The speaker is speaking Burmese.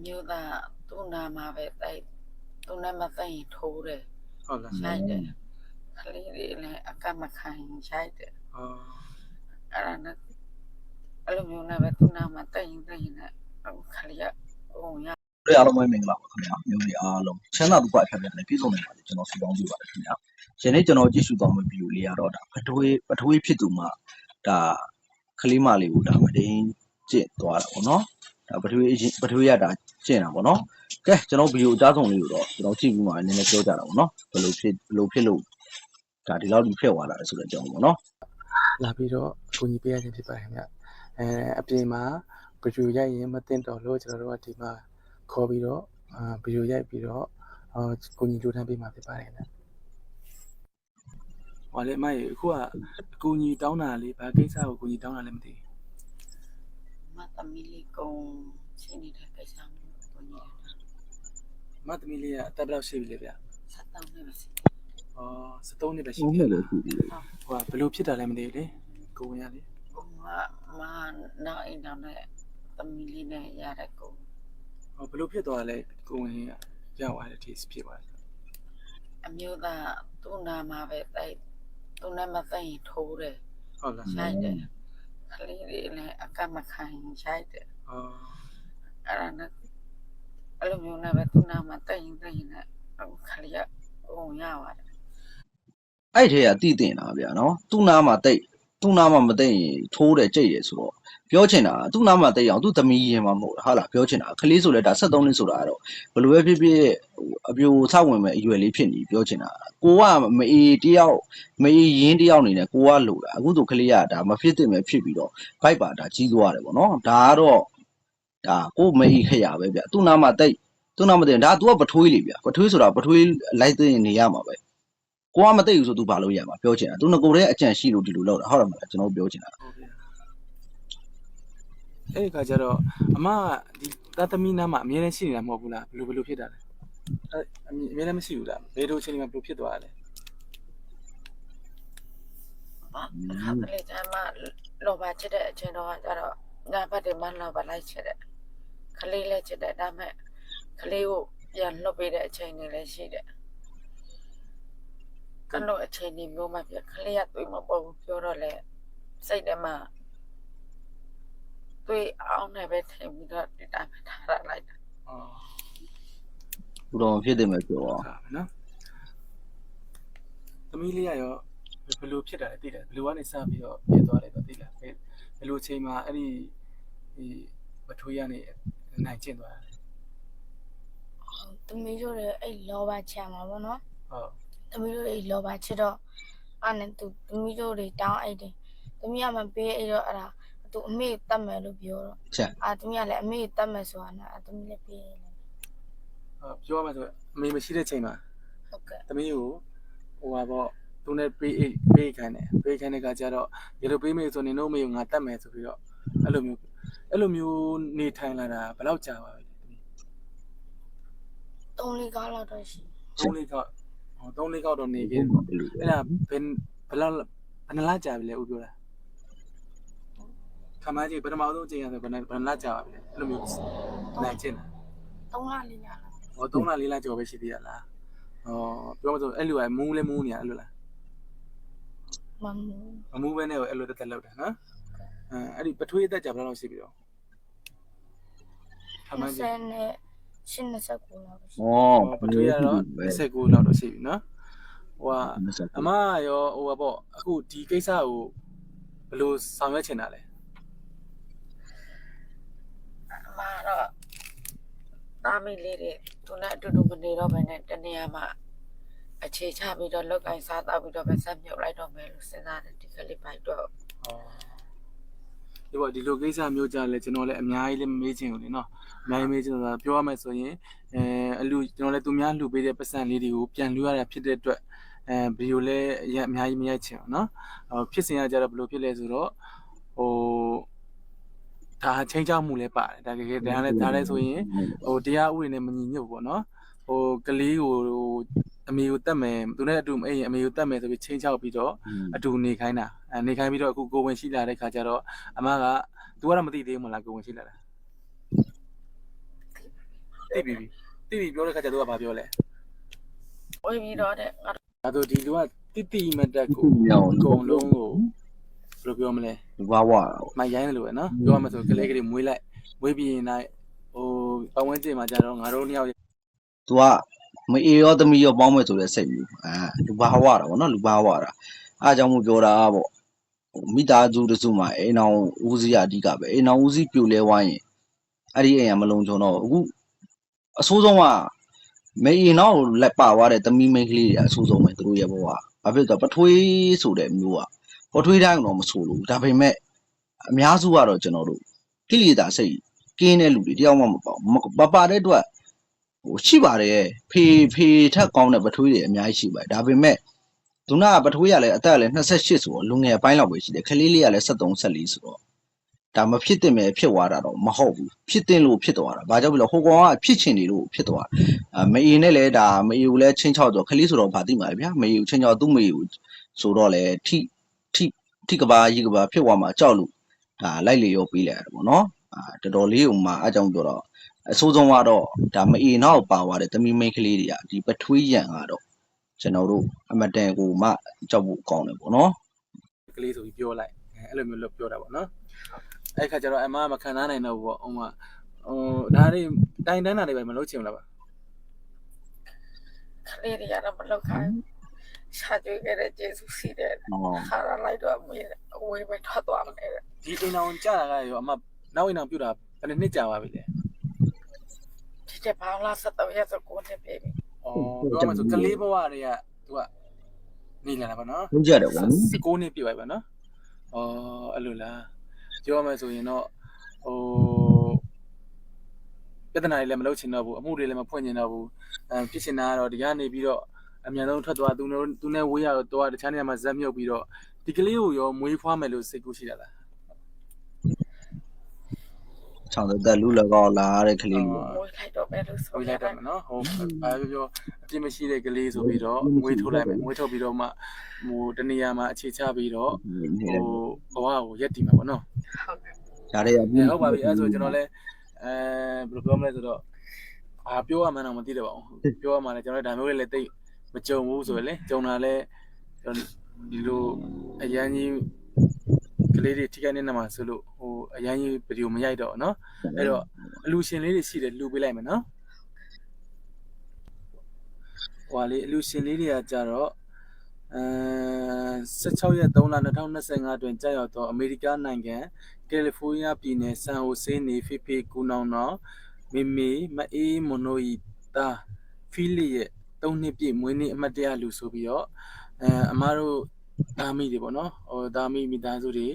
မျိုးသားသူ့နာမှာပဲတိုက်သူနဲ့မသိရင်ထိုးတယ် ဟုတ်လား ရိုက်တယ်ကလေးတွေလည်းအကမခံရိုက်တယ် အော် အဲ့ဒါနဲ့အဲ့လိုမျိုးနဲ့ပဲသူ့နာမှာတိုက်ရင်နဲ့ခလေးကဟိုရ တို့အားလုံးပဲမင်္ဂလာပါခင်ဗျာမျိုးတွေအားလုံးချမ်းသာဒုက္ခအဖြတ်ဖြတ်နဲ့ပြည့်စုံနေပါစေကျွန်တော်ဆုတောင်းပေးပါတယ်ခင်ဗျာယနေ့ကျွန်တော်ကြည့်ရှုသွားမယ့်ဗီဒီယိုလေးကတော့ဒါပထဝီဖြစ်သူမှာဒါကလေးမလေးကိုဒါမတင်းကျင့်သွားတာပေါ့နော်ဒါပထဝီရဒါကျင့်တာပေါ့နော်ကဲကျွန်တော်ဗီဒီယိုအကြားဆုံးလေးကိုတော့ကျွန်တော်ကြည့်ပြီးမှနည်းနည်းပြောကြတာပေါ့နော်ဘယ်လိုဖြစ်လို့ဒါဒီလောက်ဖြစ်သွားတာလဲဆိုတဲ့အကြောင်းပေါ့နော် လာပြီးတော့ကိုကြီးပေးရခြင်းဖြစ်ပါတယ်ခင်ဗျအပြင်မှာဗီဒီယိုရိုက်ရင်မတင်တော်လို့ကျွန်တော်တို့ကဒီမှာခေါ်ပြီးတော့ဗီဒီယိုရိုက်ပြီးတော့ကိုကြီးလိုထမ်းပေးမှာဖြစ်ပါတယ်ခင်ဗျဟောလေမကြီးအခုကအကူကြီးတောင်းတာလေဘာကိစ္စကိုကိုကြီးတောင်းတာလည်းမသိ မသမီးလေးကုံချင်းနေတဲ့ကိစ္စမျိုးကိုညီ မသမီးလေးကအသက်ဘယ်လောက်ရှိပြီလဲဗျ ဆက်တောင်းနေပါစေ 73နှစ်ပဲရှိ ဟုတ် ပြီ ကဲ့ လား လို့ရှိသေးတယ် ဟိုကဘယ်လိုဖြစ်တာလဲမသိဘူးလေကိုဝင်ရလေ ဟိုမနောက်အိမ်တော်နဲ့သမီးလေးနဲ့ရတဲ့ကုံ ဟောဘယ်လိုဖြစ်သွားလဲကိုဝင်ရရောက်သွားတဲ့ taste ဖြစ်သွားတယ် အမျိုးသားသူ့နာမှာပဲတိုက်သူနဲ့မသိရင်ထိုးတယ် ဟုတ်လား ရိုက်တယ်ကလေးတွေလည်းအကမခံရိုက်တယ် အော် အဲ့ဒါနဲ့အဲ့လိုမျိုးနဲ့ပဲသူ့နာမှာတိုက်ရင်နဲ့ခလေးကဟိုရပါတယ် အဲ့ထဲကတည်တင်တာဗျာနော်သူ့နာမှာတိတ်သူ့နာမှာမတိတ်ရင်ထိုးတယ်ကြိတ်တယ်ဆိုတော့ပြောချင်တာသူ့နာမှာတိတ်အောင်သူ့သမီးရင်မှာမဟုတ်ဟာလားပြောချင်တာခလေးဆိုလဲဒါ73နှစ်ဆိုတာကတော့ဘယ်လိုပဲဖြစ်ဖြစ်အပြိုဆောက်ဝင်မဲ့အရွယ်လေးဖြစ်နေပြောချင်တာကိုကမအေးတယောက်မအေးရင်းတယောက်နေနဲ့ကိုကလိုတာအခုဆိုခလေးကဒါမဖြစ်တင်မဲ့ဖြစ်ပြီးတော့ဘိုက်ပါဒါကြီးသွားတယ်ဗောနော်ဒါကတော့ဒါကိုမအေးခရပဲဗျသူ့နာမှာတိတ်သူ့နာမှာတိတ်ဒါ तू ကပထွေးလေဗျပထွေးဆိုတာပထွေးလိုက်သိနေရမှာပဲ ကိုကမသိဘူးဆို तू ဘာလို့ရမှာပြောချင်တာ तू ငကိုတဲ့အကြံရှိလို့ဒီလိုလောက်တာဟုတ်တယ်မလားကျွန်တော်ပြောချင်တာ ဟုတ်ပြီအဲ့ဒီခါကျတော့အမကဒီသားသမီးနားမှာအမြဲတမ်းရှိနေတာမဟုတ်ဘူးလားဘယ်လိုဖြစ်တာလဲအမြဲတမ်းမရှိဘူးလားဘယ်လိုအချိန်မှာဘယ်လိုဖြစ်သွားတာလဲ ခလေးကျမလောဘချစ်တဲ့အချိန်တော့ကျတော့ငါဘက်တွေမှလောဘလိုက်ချစ်တဲ့ခလေးလည်းချစ်တဲ့ဒါမဲ့ခလေးကိုပြန်လွတ်ပေးတဲ့အချိန်တွေလည်းရှိတယ်ကလို့အချိန်ဒီမျိုးမှပြခလေးကတွေ့မပေါ်ဘူးပြောတော့လေစိတ်ထဲမှာတွေ့အောင်နဲ့ပဲထင်ပြီးတော့ဒီတိုင်းထားလိုက်တာ အော် ဘူးတော့ဖြစ်တယ်မယ်ပြော ဟုတ်ပါမယ်နော်သမီးလေးကရောဘယ်လိုဖြစ်တာလဲသိတယ်ဘယ်လိုကနေစပြီးတော့ဖြစ်သွားတယ်တော့သိလားဘယ်လိုအချိန်မှာအဲ့ဒီပထွေးရနေနိုင်ကျင့်သွားတယ် သမီးတို့ရဲ့အဲ့လောဘချမ်းမှာပေါ့နော် ဟုတ် သမီးတို့အဲ့လောဘချစ်တော့အဲ့နဲ့သူသမီးတို့တွေတောင်းအိတ်တယ်သမီးကမပေးအဲ့တော့အဲ့ဒါသူအမေတတ်မယ်လို့ပြောတော့ ချက် သမီးကလည်းအမေတတ်မယ်ဆိုတာနဲ့သမီးလည်းပေးတယ် ဟုတ်ပြောရမယ်ဆိုအမေမရှိတဲ့ချိန်မှာ ဟုတ်ကဲ့ သမီးကိုဟိုပါပေါ့သူနဲ့ပေးခိုင်းတဲ့ကကြတော့ဒီလိုပေးမေဆိုနေတော့မေကိုငါတတ်မယ်ဆိုပြီးတော့အဲ့လိုမျိုးနေထိုင်လာတာဘယ်လောက်ကြာပါလဲသမီး 3-4 ကားလောက်တော့ရှိ 3-4ခေါက်တော့နေခဲ့တယ်ပေါ့အဲ့ဒါဘယ်လောက်ဘယ်နှလကြာပြီလဲဦးပြောတာခမကြီးပထမဆုံးအချိန်ရဆိုဘယ်နှလကြာပါပြီလဲအဲ့လိုမျိုးနိုင်ကျင်တာ 3-4 လလောက် ဟော3လ4လကျော်ပဲရှိသေးရလားဟောပြောမဆိုအဲ့လိုကမူးလဲမူးနေရအဲ့လိုလား မမူ မမူးပဲနဲ့အဲ့လိုတက်လောက်တာနော်အဲ့ဒီပထွေးတက်ကြဘယ်လောက်ရှိပြီတော့ခမကြီး 20နဲ့89လောက်ရှိ ဩ ပထွေးရတော့29လောက်တော့ရှိပြီနော်ဟိုကအမရောဟိုပါပေါ့အခုဒီကိစ္စကိုဘယ်လိုဆောင်ရွက်ချင်တာလဲ အမတော့တာမီလေးတွေသူနဲ့အတူတူမနေတော့ဘဲနဲ့တနေရာမှာအခြေချပြီးတော့လောက်ကင်စားတော့ပြီးတော့ပဲဆက်မြုပ်လိုက်တော့မယ်လို့စဉ်းစားတယ်ဒီကလေးပိုက်တော့ ဒီပေါ့ဒီလိုကိစ္စမျိုးကြလဲကျွန်တော်လည်းအများကြီးလည်းမမေးချင်ဘူးလေနော်အများကြီးမေးချင်တာပြောရမယ်ဆိုရင်အလူကျွန်တော်လည်းသူများလှူပေးတဲ့ပတ်စံလေးတွေကိုပြန်လှူရတာဖြစ်တဲ့အတွက်ဗီဒီယိုလည်းအများကြီးမရိုက်ချင်ဘူးနော်ဖြစ်စဉ်ကကြတော့ဘယ်လိုဖြစ်လဲဆိုတော့ဟိုဒါချင်းချောက်မှုလည်းပါတယ်ဒါလည်းဆိုရင်ဟိုတရားဥပဒေနဲ့မညီညွတ်ဘူးပေါ့နော်ဟိုကလေးကိုအမေကိုတတ်မယ်သူနဲ့အတူအဲ့ရင်အမေကိုတတ်မယ်ဆိုပြီးချင်းချောက်ပြီးတော့အတူနေခိုင်းတာနေခိုင်းပြီးတော့အခုကိုဝင်ရှိလာတဲ့ခါကျတော့အမက तू ကတော့မသိသေးဘူးမလားကိုဝင်ရှိလာတာ တိပြီးပြောတဲ့ခါကျတော့ဘာပြောလဲ ဝေးပြီးတော့တဲ့ငါ ဒါဆိုဒီလူကတိမတက်ကိုအကုန်လုံးကိုဘယ်လိုပြောမလဲ လူဘာဝတာ မိုက်ရိုင်းတယ်လို့ပဲနော်ပြောရမှာဆိုကလေးကလေးမွေးလိုက်မွေးပြီးရင်လိုက်ဟိုပတ်ဝန်းကျင်မှာကြတော့ငါတို့နှစ်ယောက် သူကမအေရောသမီးရောပေါင်းမဲ့ဆိုတဲ့စိတ်မျိုးလူဘာဝတာဗောနော်လူဘာဝတာအားကြောင့်မို့ပြောတာဗောမိသားစုတစုမှာအိမ်အောင်ဦးစီးအဓိကပဲအိမ်အောင်ဦးစီးပြိုလဲဝိုင်းရင်အဲ့ဒီအိမ်ကမလုံးချုံတော့အခုအဆိုးဆုံးကမေအိမ်တော့လက်ပါသွားတဲ့သမီးမိန်းကလေးတွေအဆိုးဆုံးပဲသူတို့ရဲ့ဘဝဘာဖြစ်တော့ပထွေးဆိုတဲ့မျိုးကပထွေးတိုင်းတော့မဆိုလို့ဒါပေမဲ့အများစုကတော့ကျွန်တော်တို့ကိလေသာစိတ်ကင်းတဲ့လူတွေတယောက်မှမပေါ့မပါတဲ့အတွက်ဟိုရှိပါတယ်ဖေထက်ကောင်းတဲ့ပထွေးတွေအများကြီးရှိပါတယ်ဒါပေမဲ့သူနာပထွေးရလဲအသက်လည်း28ဆိုတော့လူငယ်ပိုင်းလောက်ပဲရှိတယ်ခလေးလေးကလည်း73 74ဆိုတော့ဒါမဖြစ်တင်မဲ့ဖြစ်သွားတာတော့မဟုတ်ဘူးဖြစ်တင်လို့ဖြစ်သွားတာဘာကြောင့်လဲဟိုကောင်ကဖြစ်ချင်နေလို့ဖြစ်သွားမအေနဲ့လည်းဒါမအေကိုလည်းချင်းချောက်တော့ခလေးဆိုတော့ဗာသိမှာလေဗျာမအေကိုချင်းချောက်သူ့မအေကိုဆိုတော့လေထိကဘာကြီးကဘာဖြစ်သွားမှာကြောက်လို့ဒါလိုက်လေရောပေးလိုက်ရတယ်ပေါ့နော်တော်တော်လေးဟိုမှာအကြောင်းပြောတော့အဆိုးဆုံးကတော့ဒါမအေနောက်ပါသွားတဲ့သမီးမိန်းကလေးတွေကဒီပထွေးရံကတော့ကျွန်တော်တို့အမတန်ကိုမှကြောက်ဖို့ကောင်းတယ်ပေါ့နော် ကလေးဆိုပြီးပြောလိုက်အဲ့လိုမျိုးလို့ပြောတာပေါ့နော်အဲ့ခါကျတော့အမမခံနိုင်နိုင်တော့ဘူးပေါ့ဟိုဒါတွေတိုင်တန်းတာတွေပဲမလုပ်ချင်ဘူးလားပါ ခလေးတွေကတော့မလောက်ခိုင်းရှာကြွေးခဲ့တဲ့ကျေးဇူးရှိတယ်ခါရလိုက်တော့မေးအဝေးပဲထွက်သွားမယ်တဲ့ ဒီအိမ်အောင်ကြာတာကရောအမနောက်အိမ်အောင်ပြုတ်တာဘယ်နှစ်ကြာပါပြီလဲ ဒီတဲ့ဘာလား73ရက်ဆို9နှစ်ပြည့်ပြီ ပြောရမှာဆိုကလေးဘဝတွေကသူကနေလာတာပါနော် ဟုတ်ကြတယ်ဗျာ 9နှစ်ပြည့်ပါပြီနော်အဲ့လိုလားပြောရမှာဆိုရင်တော့ဟိုပြဿနာတွေလည်းမလုပ်ချင်တော့ဘူးအမှုတွေလည်းမဖွင့်ချင်တော့ဘူးဖြစ်ချင်တာကတော့ဒီကနေပြီးတော့အမြန်ဆုံးထွက်သွားသူနဲ့ဝေးရတော့တခြားနေရာမှာဇက်မြုပ်ပြီးတော့ဒီကလေးကိုရောမွေးဖွားမယ်လို့စိတ်ကူးရှိတာလား ချောင်းသက်လူလကောလာတဲ့ကလေး ဝေးလိုက်တော့ပဲလို့ဆို ဝေးလိုက်တော့မယ်နော်ဟိုဘာပြောအပြစ်မရှိတဲ့ကလေးဆိုပြီးတော့မွေးထုတ်လိုက်မယ်မွေးထုတ်ပြီးတော့မှဟိုတနေရာမှာအခြေချပြီးတော့ဟိုဘဝကိုရက်တည်မှာပေါ့နော် ဟုတ်ကဲ့ ဒါတွေက ဟုတ်ပါပြီအဲ့ဆိုကျွန်တော်လည်းဘယ်လိုပြောမလဲဆိုတော့ပြောရမှန်းတော့မသိတော့ပါဘူးပြောရမှလည်းကျွန်တော်ဒါမျိုးလေးလည်းတိတ်မကြုံဘူးဆိုရင်လေကြုံတာလည်းဒီလိုအရန်ကြီးကလေးတွေထိခိုက်နေမှာဆိုလို့ဟိုအရန်ကြီးဗီဒီယိုမရိုက်တော့เนาะအဲ့တော့အလူရှင်လေးတွေရှိတယ်လူပေးလိုက်မယ်နော်ဟိုလေအလူရှင်လေးတွေကကြတော့16ရက်3လ2025တွင်ကြာရောက်သောအမေရိကန်နိုင်ငံကယ်လီဖိုးနီးယားပြည်နယ်ဆန်ဟိုဆေးနေဖေဖေကူနောင်နောင်မေမေမအေးမွန်နိုဤတာဖီလီရဲ့3နှစ်ပြည့်မွေးနေ့အမှတ်တရလူဆိုပြီးတော့အမားတို့သားမိတွေပေါ့နော်ဟိုသားမိမိသားစုတွေ